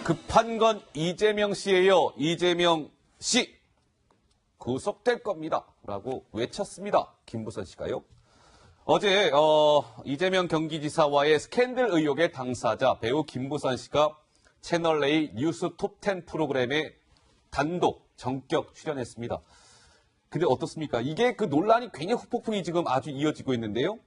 급한 건 이재명 씨예요. 이재명 씨 구속될 겁니다. 라고 외쳤습니다. 김부선 씨가요. 어제 이재명 경기지사와의 스캔들 의혹의 당사자 배우 김부선 씨가 채널A 뉴스 톱10 프로그램에 단독 전격 출연했습니다. 근데 어떻습니까? 이게 그 논란이 굉장히 후폭풍이 지금 아주 이어지고 있는데요.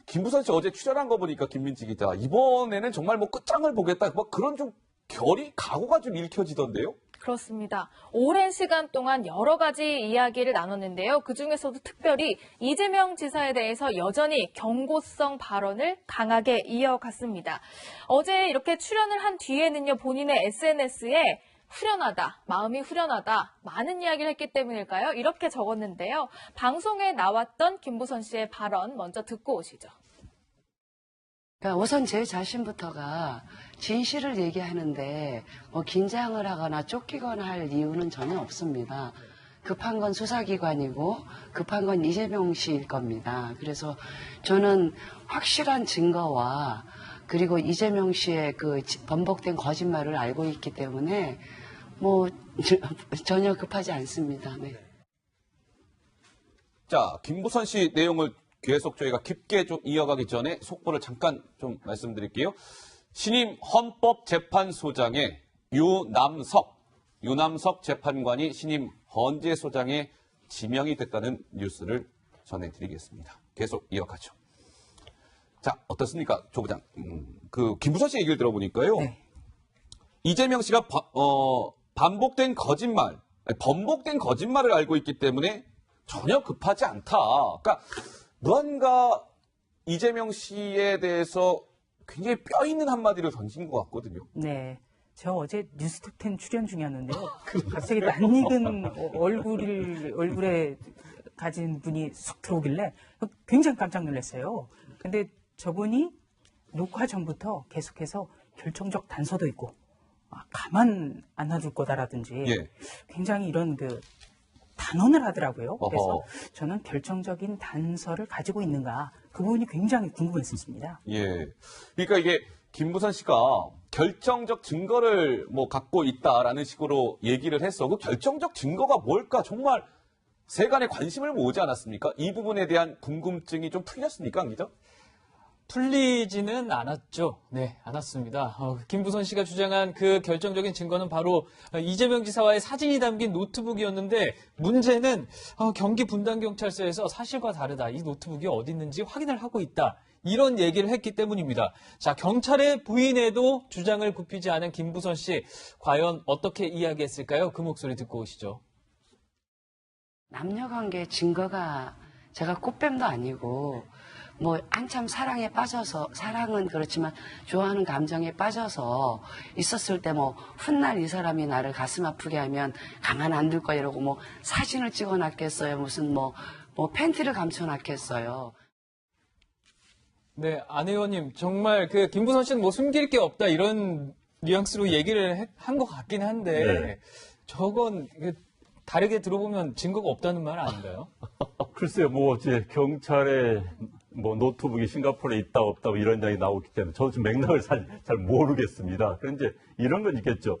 김부선 씨 어제 출연한 거 보니까 김민지 기자 이번에는 정말 뭐 끝장을 보겠다. 뭐 그런 좀 결이 각오가 좀 읽혀지던데요. 그렇습니다. 오랜 시간 동안 여러 가지 이야기를 나눴는데요. 그중에서도 특별히 이재명 지사에 대해서 여전히 경고성 발언을 강하게 이어갔습니다. 어제 이렇게 출연을 한 뒤에는요, 본인의 SNS에 후련하다, 마음이 후련하다, 많은 이야기를 했기 때문일까요? 이렇게 적었는데요. 방송에 나왔던 김부선 씨의 발언 먼저 듣고 오시죠. 그러니까 우선 제 자신부터가 진실을 얘기하는데 뭐 긴장을 하거나 쫓기거나 할 이유는 전혀 없습니다. 급한 건 수사기관이고 급한 건 이재명 씨일 겁니다. 그래서 저는 확실한 증거와 그리고 이재명 씨의 그 번복된 거짓말을 알고 있기 때문에 뭐 전혀 급하지 않습니다. 네. 자, 김부선 씨 내용을 계속 저희가 깊게 좀 이어가기 전에 속보를 잠깐 좀 말씀드릴게요. 신임 헌법재판소장의 유남석 재판관이 신임 헌재소장에 지명이 됐다는 뉴스를 전해드리겠습니다. 계속 이어가죠. 자, 어떻습니까, 조 부장? 그 김부선 씨 얘기를 들어보니까요. 네. 이재명 씨가 번복된 거짓말을 알고 있기 때문에 전혀 급하지 않다. 그러니까 무언가 이재명 씨에 대해서 굉장히 뼈 있는 한마디를 던진 것 같거든요. 네. 저 어제 뉴스톱10 출연 중이었는데요. 갑자기 낯익은 얼굴에 가진 분이 쑥 들어오길래 굉장히 깜짝 놀랐어요. 근데 저분이 녹화 전부터 계속해서 결정적 단서도 있고, 가만 안 놔둘 거다라든지, 예. 굉장히 이런 단언을 하더라고요. 그래서 저는 결정적인 단서를 가지고 있는가, 그 부분이 굉장히 궁금했었습니다. 예. 그러니까 이게 김부선 씨가 결정적 증거를 뭐 갖고 있다라는 식으로 얘기를 했어. 그 결정적 증거가 뭘까? 정말 세간의 관심을 모으지 않았습니까? 이 부분에 대한 궁금증이 좀 풀렸습니까, 안 기자? 풀리지는 않았죠. 네, 않았습니다. 김부선 씨가 주장한 그 결정적인 증거는 바로 이재명 지사와의 사진이 담긴 노트북이었는데, 문제는 경기 분당경찰서에서 사실과 다르다, 이 노트북이 어디 있는지 확인을 하고 있다, 이런 얘기를 했기 때문입니다. 자, 경찰의 부인에도 주장을 굽히지 않은 김부선 씨, 과연 어떻게 이야기했을까요? 그 목소리 듣고 오시죠. 남녀관계 증거가 제가 꽃뱀도 아니고 뭐 한참 사랑에 빠져서, 사랑은 그렇지만 좋아하는 감정에 빠져서 있었을 때 뭐 훗날 이 사람이 나를 가슴 아프게 하면 가만 안 둘 거야 이러고 뭐 사진을 찍어놨겠어요, 무슨 뭐 팬티를 감춰놨겠어요. 네, 안 의원님, 정말 그 김부선 씨는 뭐 숨길 게 없다, 이런 뉘앙스로 얘기를 한 것 같긴 한데, 네. 저건 다르게 들어보면 증거가 없다는 말 아닌가요? 글쎄요, 뭐 이제 경찰에 뭐 노트북이 싱가포르에 있다 없다 이런 이야기 나오기 때문에 저도 지금 맥락을 잘 모르겠습니다. 그런데 이런 건 있겠죠.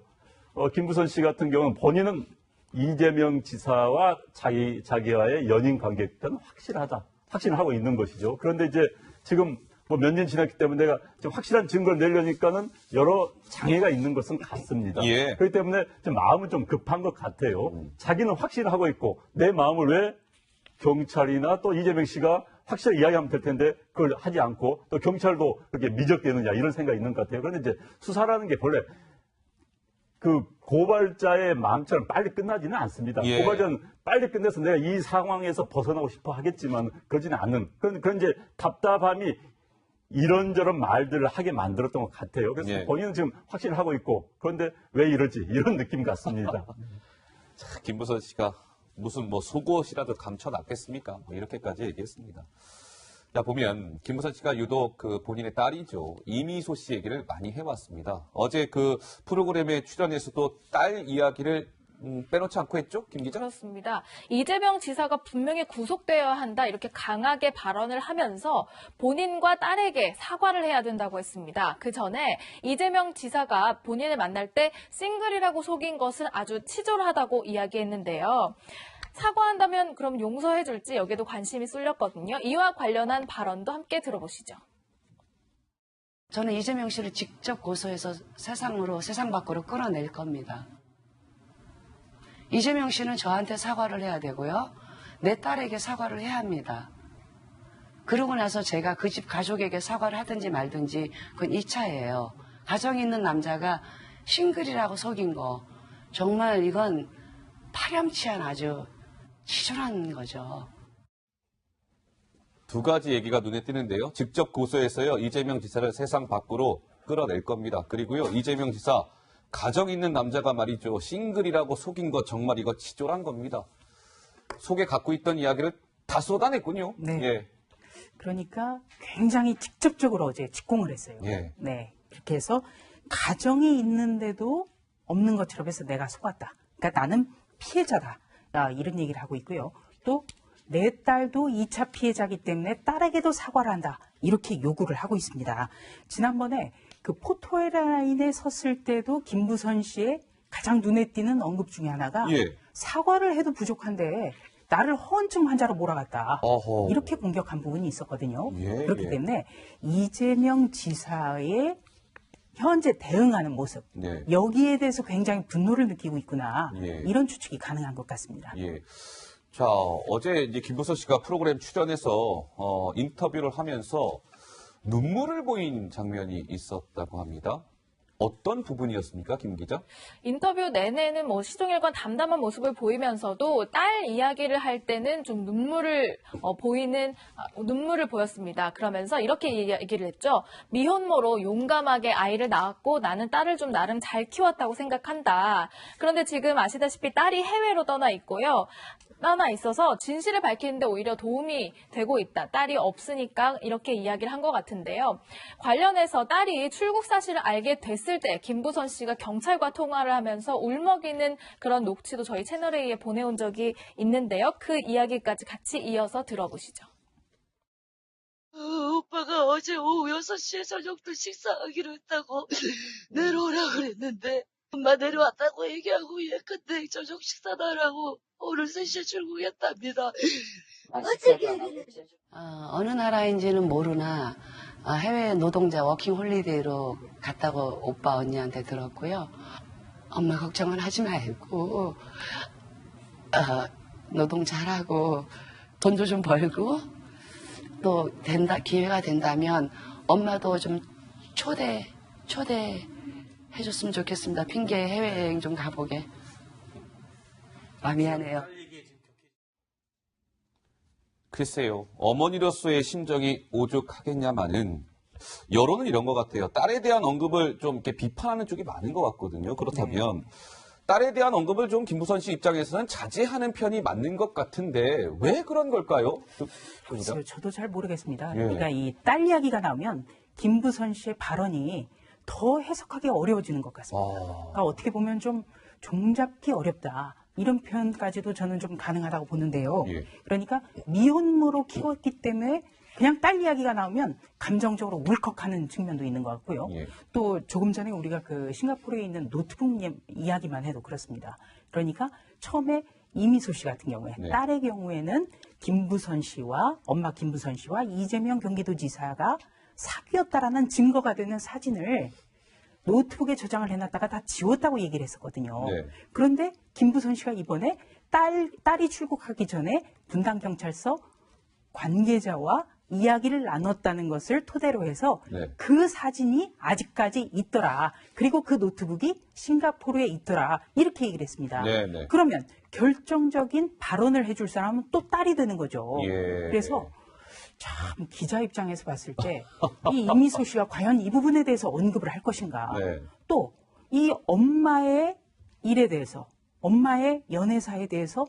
김부선 씨 같은 경우는 본인은 이재명 지사와 자기와의 연인 관계는 확신하고 있는 것이죠. 그런데 이제 지금 뭐 몇 년 지났기 때문에 내가 좀 확실한 증거를 내려니까는 여러 장애가 있는 것은 같습니다. 예. 그렇기 때문에 좀 마음은 좀 급한 것 같아요. 자기는 확신하고 있고 내 마음을 왜 경찰이나 또 이재명 씨가 확실히 이야기하면 될 텐데 그걸 하지 않고 또 경찰도 그렇게 미적대느냐, 이런 생각이 있는 것 같아요. 그런데 이제 수사라는 게 본래 그 고발자의 마음처럼 빨리 끝나지는 않습니다. 예. 고발자는 빨리 끝내서 내가 이 상황에서 벗어나고 싶어 하겠지만 그러지는 않는 그런 이제 답답함이 이런저런 말들을 하게 만들었던 것 같아요. 그래서 예. 본인은 지금 확신을 하고 있고, 그런데 왜 이러지, 이런 느낌 같습니다. 자, 김부선 씨가 무슨 뭐 속옷이라도 감춰놨겠습니까? 뭐 이렇게까지 얘기했습니다. 자, 보면 김부선 씨가 유독 그 본인의 딸이죠, 이미소 씨 얘기를 많이 해왔습니다. 어제 그 프로그램에 출연해서도 딸 이야기를 빼놓지 않고 했죠, 김 기자? 그렇습니다. 이재명 지사가 분명히 구속되어야 한다 이렇게 강하게 발언을 하면서 본인과 딸에게 사과를 해야 된다고 했습니다. 그 전에 이재명 지사가 본인을 만날 때 싱글이라고 속인 것은 아주 치졸하다고 이야기했는데요. 사과한다면 그럼 용서해줄지 여기에도 관심이 쏠렸거든요. 이와 관련한 발언도 함께 들어보시죠. 저는 이재명 씨를 직접 고소해서 세상 밖으로 끌어낼 겁니다. 이재명 씨는 저한테 사과를 해야 되고요. 내 딸에게 사과를 해야 합니다. 그러고 나서 제가 그 집 가족에게 사과를 하든지 말든지 그건 2차예요. 가정 있는 남자가 싱글이라고 속인 거 정말 이건 파렴치한 아주 치졸한 거죠. 두 가지 얘기가 눈에 띄는데요. 직접 고소해서요. 이재명 지사를 세상 밖으로 끌어낼 겁니다. 그리고요. 이재명 지사 가정 있는 남자가 말이죠. 싱글이라고 속인 거 정말 이거 치졸한 겁니다. 속에 갖고 있던 이야기를 다 쏟아냈군요. 네. 예. 그러니까 굉장히 직접적으로 어제 직공을 했어요. 예. 네. 그렇게 해서 가정이 있는데도 없는 것처럼 해서 내가 속았다. 그러니까 나는 피해자다. 이런 얘기를 하고 있고요. 또 내 딸도 2차 피해자이기 때문에 딸에게도 사과를 한다. 이렇게 요구를 하고 있습니다. 지난번에 그 포토라인에 섰을 때도 김부선 씨의 가장 눈에 띄는 언급 중에 하나가 예. 사과를 해도 부족한데 나를 허언증 환자로 몰아갔다. 어허. 이렇게 공격한 부분이 있었거든요. 예, 그렇기 예. 때문에 이재명 지사의 현재 대응하는 모습 네. 여기에 대해서 굉장히 분노를 느끼고 있구나. 예. 이런 추측이 가능한 것 같습니다. 예. 자, 어제 이제 김부선 씨가 프로그램 출연해서 인터뷰를 하면서 눈물을 보인 장면이 있었다고 합니다. 어떤 부분이었습니까, 김 기자? 인터뷰 내내는 시종일관 담담한 모습을 보이면서도 딸 이야기를 할 때는 좀 눈물을 보였습니다. 그러면서 이렇게 얘기를 했죠. 미혼모로 용감하게 아이를 낳았고 나는 딸을 좀 나름 잘 키웠다고 생각한다. 그런데 지금 아시다시피 딸이 해외로 떠나 있어서 진실을 밝히는데 오히려 도움이 되고 있다. 딸이 없으니까 이렇게 이야기를 한 것 같은데요. 관련해서 딸이 출국 사실을 알게 됐을 때 김부선 씨가 경찰과 통화를 하면서 울먹이는 그런 녹취도 저희 채널A에 보내온 적이 있는데요. 그 이야기까지 같이 이어서 들어보시죠. 오빠가 어제 오후 6시에 저녁도 식사하기로 했다고 내려오라 그랬는데 엄마 내려왔다고 얘기하고 예 근데 저녁 식사도 하라고 오늘 3시에 출국했답니다. 어느 나라인지는 모르나 해외 노동자 워킹 홀리데이로 갔다고 오빠 언니한테 들었고요. 엄마 걱정은 하지 말고 노동 잘하고 돈도 좀 벌고 또 기회가 된다면 엄마도 좀 초대해줬으면 좋겠습니다. 핑계 해외여행 좀 가보게. 미안해요. 글쎄요. 어머니로서의 심정이 오죽하겠냐마는 여론은 이런 것 같아요. 딸에 대한 언급을 좀 이렇게 비판하는 쪽이 많은 것 같거든요. 그렇다면 딸에 대한 언급을 좀 김부선 씨 입장에서는 자제하는 편이 맞는 것 같은데 왜 그런 걸까요? 글쎄요, 저도 잘 모르겠습니다. 예. 그러니까 이 딸 이야기가 나오면 김부선 씨의 발언이 더 해석하기 어려워지는 것 같습니다. 그러니까 어떻게 보면 좀 종잡기 어렵다. 이런 표현까지도 저는 좀 가능하다고 보는데요. 예. 그러니까 미혼모로 키웠기 때문에 그냥 딸 이야기가 나오면 감정적으로 울컥하는 측면도 있는 것 같고요. 예. 또 조금 전에 우리가 그 싱가포르에 있는 노트북 이야기만 해도 그렇습니다. 그러니까 처음에 이미소 씨 같은 경우에 네. 딸의 경우에는 김부선 씨와 엄마 김부선 씨와 이재명 경기도지사가 사귀었다라는 증거가 되는 사진을 노트북에 저장을 해놨다가 다 지웠다고 얘기를 했었거든요. 네. 그런데 김부선 씨가 이번에 딸이 출국하기 전에 분당경찰서 관계자와 이야기를 나눴다는 것을 토대로 해서 네. 그 사진이 아직까지 있더라. 그리고 그 노트북이 싱가포르에 있더라. 이렇게 얘기를 했습니다. 네, 네. 그러면 결정적인 발언을 해줄 사람은 또 딸이 되는 거죠. 예. 그래서 참 기자 입장에서 봤을 때 이 이미소 씨가 과연 이 부분에 대해서 언급을 할 것인가. 네. 또 이 엄마의 일에 대해서 엄마의 연애사에 대해서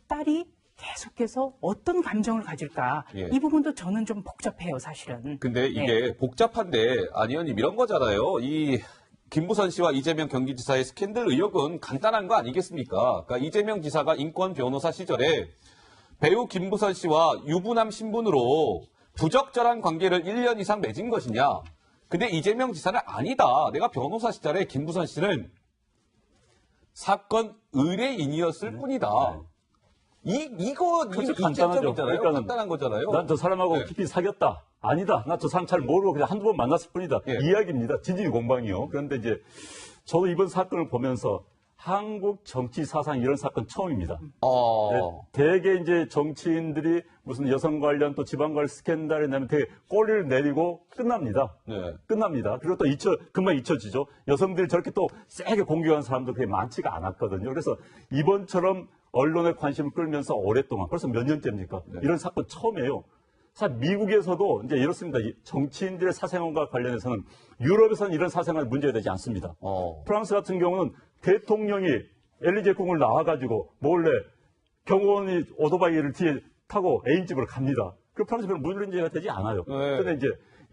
딸이 계속해서 어떤 감정을 가질까. 예. 이 부분도 저는 좀 복잡해요, 사실은. 근데 이게 네. 복잡한데 안 의원님 이런 거잖아요. 이 김부선 씨와 이재명 경기지사의 스캔들 의혹은 간단한 거 아니겠습니까? 그러니까 이재명 지사가 인권 변호사 시절에 배우 김부선 씨와 유부남 신분으로 부적절한 관계를 1년 이상 맺은 것이냐? 근데 이재명 지사는 아니다. 내가 변호사 시절에 김부선 씨는 사건 의뢰인이었을 뿐이다. 이거 그렇죠. 간단하잖아요. 그러니까는 간단한 거잖아요. 난 저 사람하고 네. 깊이 사귀었다. 아니다. 나 저 사람 잘 모르고 그냥 한두 번 만났을 뿐이다. 예. 이야기입니다. 진진이 공방이요. 그런데 이제 저도 이번 사건을 보면서 한국 정치 사상 이런 사건 처음입니다. 네, 대개 이제 정치인들이 무슨 여성 관련 또 지방 관련 스캔들이 나면 되게 꼬리를 내리고 끝납니다. 네. 끝납니다. 그리고 또 금방 잊혀지죠. 여성들이 저렇게 또 세게 공격하는 사람도 그게 많지가 않았거든요. 그래서 이번처럼 언론의 관심을 끌면서 오랫동안, 벌써 몇 년째입니까? 네. 이런 사건 처음이에요. 사실 미국에서도 이제 이렇습니다. 이 정치인들의 사생활과 관련해서는 유럽에서는 이런 사생활 문제가 되지 않습니다. 프랑스 같은 경우는 대통령이 엘리제 궁을 나와가지고 몰래 경호원이 오토바이를 뒤에 타고 애인집으로 갑니다. 그 프랑스 별로 문제가 되지 않아요. 네. 그런데 이제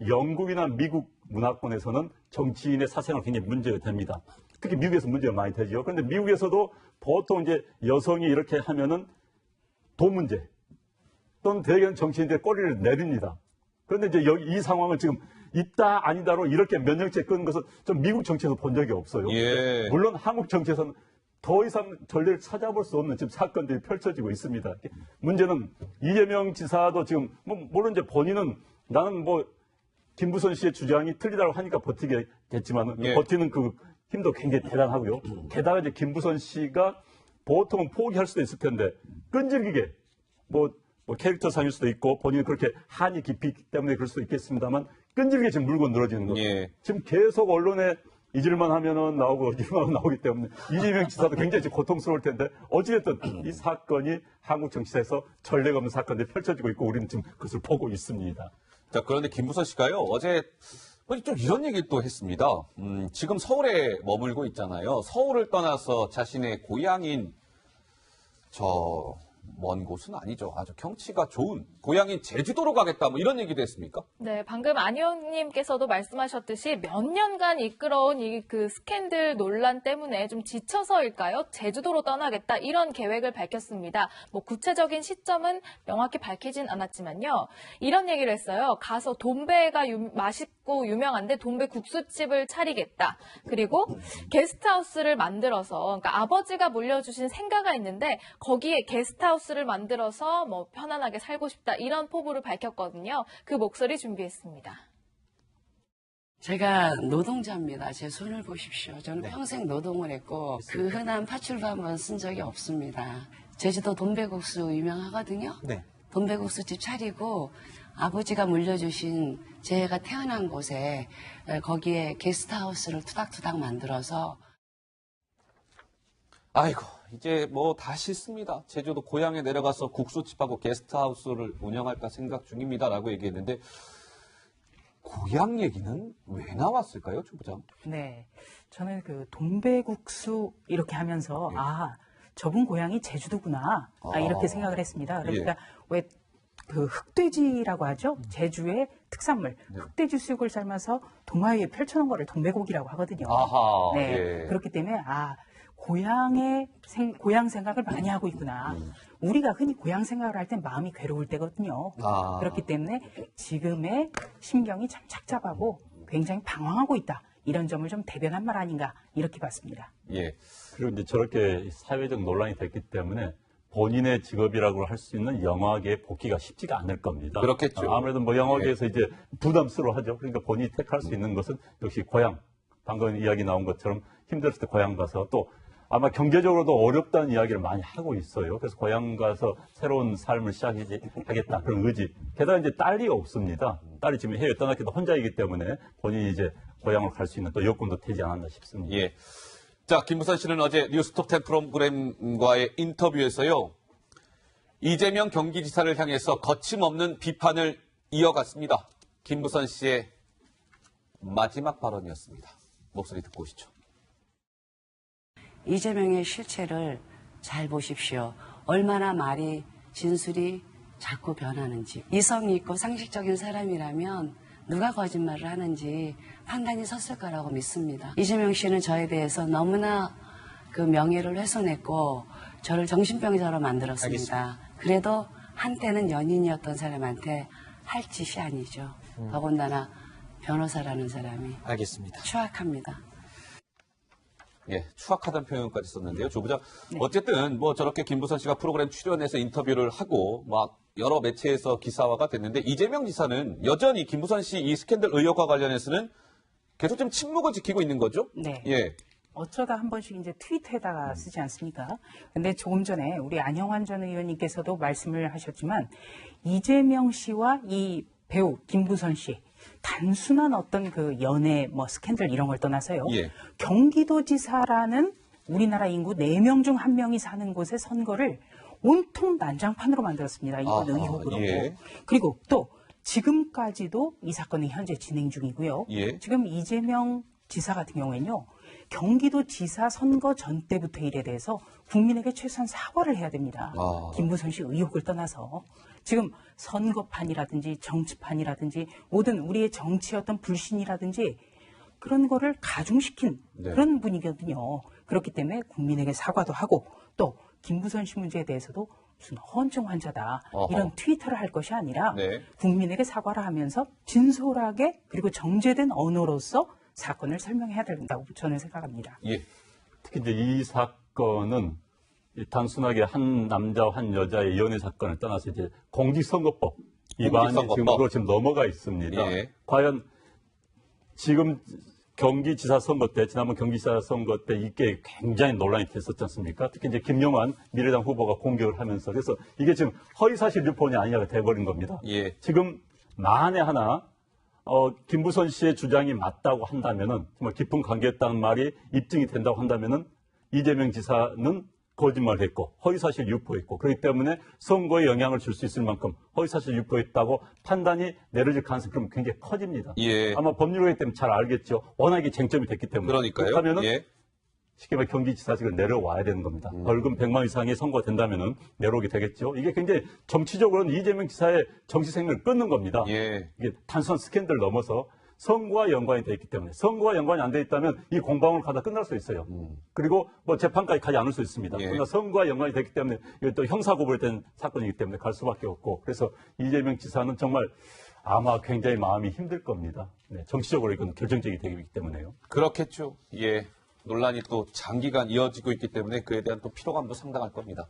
영국이나 미국 문화권에서는 정치인의 사생활 굉장히 문제가 됩니다. 특히 미국에서 문제가 많이 되죠. 그런데 미국에서도 보통 이제 여성이 이렇게 하면은 돈 문제 또는 대개는 정치인들의 꼬리를 내립니다. 그런데 이제 이 상황을 지금 있다 아니다로 이렇게 몇 년째 끄는 것은 좀 미국 정치에서 본 적이 없어요. 예. 물론 한국 정치에서는 더 이상 전례를 찾아볼 수 없는 지금 사건들이 펼쳐지고 있습니다. 문제는 이재명 지사도 지금 물론 이제 본인은 나는 김부선 씨의 주장이 틀리다고 하니까 버티겠지만 예. 버티는 그 힘도 굉장히 대단하고요. 게다가 이제 김부선 씨가 보통은 포기할 수도 있을 텐데 끈질기게 캐릭터상일 수도 있고 본인은 그렇게 한이 깊이 있기 때문에 그럴 수도 있겠습니다만 끈질기게 지금 물고 늘어지는 거죠. 예. 지금 계속 언론에 잊을만 하면은 나오고 잊을만 하면 나오기 때문에 이재명 지사도 굉장히 지금 고통스러울 텐데 어찌됐든 이 사건이 한국 정치사에서 전례가 없는 사건들이 펼쳐지고 있고 우리는 지금 그것을 보고 있습니다. 자, 그런데 김부선 씨가요, 어제 좀 이런 얘기를 또 했습니다. 지금 서울에 머물고 있잖아요. 서울을 떠나서 자신의 고향인 먼 곳은 아니죠. 아주 경치가 좋은 고향인 제주도로 가겠다. 이런 얘기도 했습니까? 네, 방금 안 의원님께서도 말씀하셨듯이 몇 년간 이끌어온 그 스캔들 논란 때문에 좀 지쳐서일까요? 제주도로 떠나겠다 이런 계획을 밝혔습니다. 구체적인 시점은 명확히 밝히진 않았지만요. 이런 얘기를 했어요. 가서 돈베가 맛있고 유명한데 돈베 국수집을 차리겠다. 그리고 게스트하우스를 만들어서 그러니까 아버지가 물려주신 생가가 있는데 거기에 게스트하우스를 만들어서 편안하게 살고 싶다. 이런 포부를 밝혔거든요. 그 목소리 준비했습니다. 제가 노동자입니다. 제 손을 보십시오. 저는 평생 노동을 했고 그 흔한 파출부 한 번 쓴 적이 없습니다. 제주도 돈베국수 유명하거든요. 네. 돈베국수 집 차리고 아버지가 물려주신 제가 태어난 곳에 거기에 게스트하우스를 투닥투닥 만들어서 아이고, 이제 다 싫습니다. 제주도 고향에 내려가서 국수집하고 게스트하우스를 운영할까 생각 중입니다라고 얘기했는데 고향 얘기는 왜 나왔을까요, 주 부장? 네. 저는 그 돈베국수 이렇게 하면서 저분 고향이 제주도구나. 이렇게 생각을 했습니다. 그러니까 왜 그 흑돼지라고 하죠? 제주의 특산물. 흑돼지 수육을 삶아서 도마 위에 펼쳐놓은 거를 돈베고기라고 하거든요. 아하. 네. 예. 그렇기 때문에 고향 생각을 많이 하고 있구나. 우리가 흔히 고향 생각을 할 땐 마음이 괴로울 때거든요. 그렇기 때문에 지금의 심경이 참 착잡하고 굉장히 방황하고 있다. 이런 점을 좀 대변한 말 아닌가 이렇게 봤습니다. 예. 그리고 이제 저렇게 사회적 논란이 됐기 때문에 본인의 직업이라고 할 수 있는 영화계에 복귀가 쉽지가 않을 겁니다. 그렇겠죠. 아무래도 영화계에서 이제 부담스러워하죠. 그러니까 본인이 택할 수 있는 것은 역시 고향. 방금 이야기 나온 것처럼 힘들었을 때 고향 가서 또 아마 경제적으로도 어렵다는 이야기를 많이 하고 있어요. 그래서 고향 가서 새로운 삶을 시작하겠다 그런 의지. 게다가 이제 딸이 없습니다. 딸이 지금 해외 떠났기도 혼자이기 때문에 본인이 이제 고향으로 갈 수 있는 또 여건도 되지 않았나 싶습니다. 예. 자, 김부선 씨는 어제 뉴스톱10 프로그램과의 인터뷰에서요. 이재명 경기지사를 향해서 거침없는 비판을 이어갔습니다. 김부선 씨의 마지막 발언이었습니다. 목소리 듣고 오시죠. 이재명의 실체를 잘 보십시오. 얼마나 진술이 자꾸 변하는지. 이성이 있고 상식적인 사람이라면 누가 거짓말을 하는지 판단이 섰을 거라고 믿습니다. 이재명 씨는 저에 대해서 너무나 그 명예를 훼손했고 저를 정신병자로 만들었습니다. 그래도 한때는 연인이었던 사람한테 할 짓이 아니죠. 더군다나 변호사라는 사람이 알겠습니다. 추악합니다. 예, 추악하다는 표현까지 썼는데요. 조 부장. 어쨌든 뭐 저렇게 김부선 씨가 프로그램 출연해서 인터뷰를 하고 막 여러 매체에서 기사화가 됐는데 이재명 지사는 여전히 김부선 씨 이 스캔들 의혹과 관련해서는 계속 좀 침묵을 지키고 있는 거죠? 네. 예. 어쩌다 한 번씩 이제 트위터에다가 쓰지 않습니까? 근데 조금 전에 우리 안영환 전 의원님께서도 말씀을 하셨지만 이재명 씨와 이 배우 김부선 씨 단순한 어떤 그 연애 뭐 스캔들 이런 걸 떠나서요. 예. 경기도지사라는 우리나라 인구 4명 중 1명이 사는 곳의 선거를 온통 난장판으로 만들었습니다. 이건 아하, 의혹으로. 예. 그리고 또 지금까지도 이 사건이 현재 진행 중이고요. 예. 지금 이재명 지사 같은 경우에는요. 경기도지사 선거 전 때부터 일에 대해서 국민에게 최소한 사과를 해야 됩니다. 아. 김부선 씨 의혹을 떠나서 지금 선거판이라든지 정치판이라든지 모든 우리의 정치의 어떤 불신이라든지 그런 거를 가중시킨 네. 그런 분이거든요. 그렇기 때문에 국민에게 사과도 하고 또 김부선 씨 문제에 대해서도 무슨 허언증 환자다 어허. 이런 트위터를 할 것이 아니라 네. 국민에게 사과를 하면서 진솔하게 그리고 정제된 언어로서 사건을 설명해야 된다고 저는 생각합니다. 예. 특히 이제 이 사건은 단순하게 한 남자와 한 여자의 연애 사건을 떠나서 이제 공직선거법 위반이 공직선거법. 지금 넘어가 있습니다. 예. 과연 지금 경기지사 선거 때, 지난번 경기지사 선거 때 이게 굉장히 논란이 됐었지 않습니까? 특히 이제 김영환 미래당 후보가 공격을 하면서 그래서 이게 지금 허위사실 유포이 아니냐가 돼버린 겁니다. 예. 지금 만에 하나 김부선 씨의 주장이 맞다고 한다면은 정말 깊은 관계였다는 말이 입증이 된다고 한다면은 이재명 지사는 거짓말했고 허위사실 유포했고 그렇기 때문에 선거에 영향을 줄 수 있을 만큼 허위사실 유포했다고 판단이 내려질 가능성이 그럼 굉장히 커집니다. 예. 아마 법률가이기 때문에 잘 알겠죠. 워낙에 쟁점이 됐기 때문에. 그러니까요. 그렇다면은 예. 쉽게 말해 경기지사직을 내려와야 되는 겁니다. 벌금 100만 원 이상이 선고가 된다면은 내려오게 되겠죠. 이게 굉장히 정치적으로는 이재명 지사의 정치 생명을 끊는 겁니다. 예. 이게 단순한 스캔들 넘어서 선거와 연관이 돼 있기 때문에 선거와 연관이 안 돼 있다면 이 공방을 가다 끝날 수 있어요. 그리고 뭐 재판까지 가지 않을 수 있습니다. 예. 그러나 선거와 연관이 됐기 때문에 이게 또 형사고발된 사건이기 때문에 갈 수밖에 없고 그래서 이재명 지사는 정말 아마 굉장히 마음이 힘들 겁니다. 네, 정치적으로 이건 결정적이 되기 때문에요. 그렇겠죠. 예. 논란이 또 장기간 이어지고 있기 때문에 그에 대한 또 피로감도 상당할 겁니다.